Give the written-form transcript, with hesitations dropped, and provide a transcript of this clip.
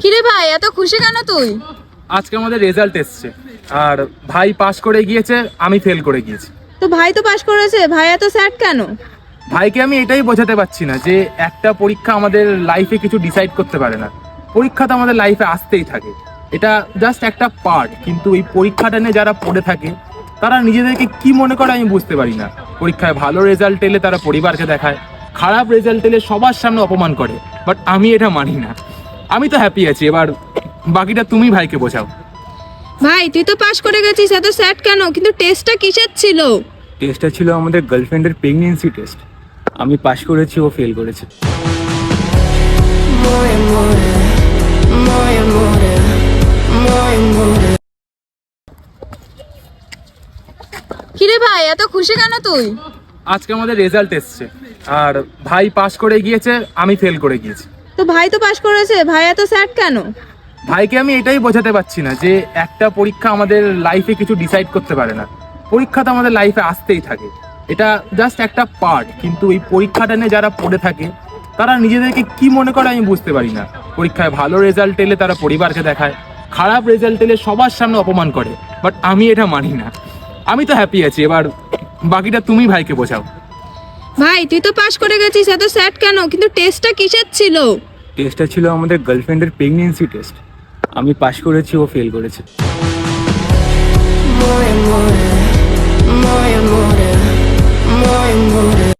কিরে ভাই, এত খুশি কেন তুই? আজকে আমাদের রেজাল্ট এসছে আর ভাই পাস করে গিয়েছে, আমি ফেল করে গিয়েছি। তো ভাই তো পাশ করেছে, ভাই এত স্যাড কেন? ভাইকে আমি এটাই বোঝাতে পারছি না যে একটা পরীক্ষা আমাদের লাইফে কিছু ডিসাইড করতে পারে না। পরীক্ষা তো আমাদের লাইফে আসতেই থাকে, এটা জাস্ট একটা পার্ট। কিন্তু এই পরীক্ষাটা নিয়ে যারা পড়ে থাকে তারা নিজেদেরকে কি মনে করে আমি বুঝতে পারি না। পরীক্ষায় ভালো রেজাল্ট এলে তারা পরিবারকে দেখায়, খারাপ রেজাল্ট এলে সবার সামনে অপমান করে। বাট আমি এটা মানি না। আমি তো হ্যাপি আছি, এবার বাকিটা তুমি ভাইকে বোঝাও। ভাই তুই তো পাশ করে গেছিস, এত স্যাড কেন? কিন্তু টেস্টটা কিসের ছিল? টেস্টটা ছিল আমাদের গার্লফ্রেন্ডের প্রেগনেন্সি টেস্ট। আমি পাশ করেছি, ও ফেল করেছে। কিরে ভাই, এত খুশি কেন তুই? আজকে আমাদের রেজাল্ট এসছে আর ভাই পাস করে গিয়েছে, আমি ফেল করে গিয়েছি। তো ভাই তো পাশ করেছে, ভাই এত স্যাড কেন? ভাইকে আমি এটাই বোঝাতে পারছি না যে একটা পরীক্ষা আমাদের লাইফে কিছু ডিসাইড করতে পারে না। পরীক্ষা তো আমাদের লাইফে আসতেই থাকে, এটা জাস্ট একটা পার্ট। কিন্তু এই পরীক্ষাটা নিয়ে যারা পড়ে থাকে তারা নিজেদেরকে কি মনে করে আমি বুঝতে পারি না। পরীক্ষায় ভালো রেজাল্ট এলে তারা পরিবারকে দেখায়, খারাপ রেজাল্ট এলে সবার সামনে অপমান করে। বাট আমি এটা মানি না। আমি তো হ্যাপি আছি, এবার বাকিটা তুমি ভাইকে বোঝাও। ভাই তুই তো পাশ করে গেছিস, এত স্যাড কেন? কিন্তু টেস্টটা কিসের ছিল? টেস্টটা ছিল আমাদের গার্লফ্রেন্ডের প্রেগনেন্সি টেস্ট। আমি পাশ করেছি, ও ফেল করেছে।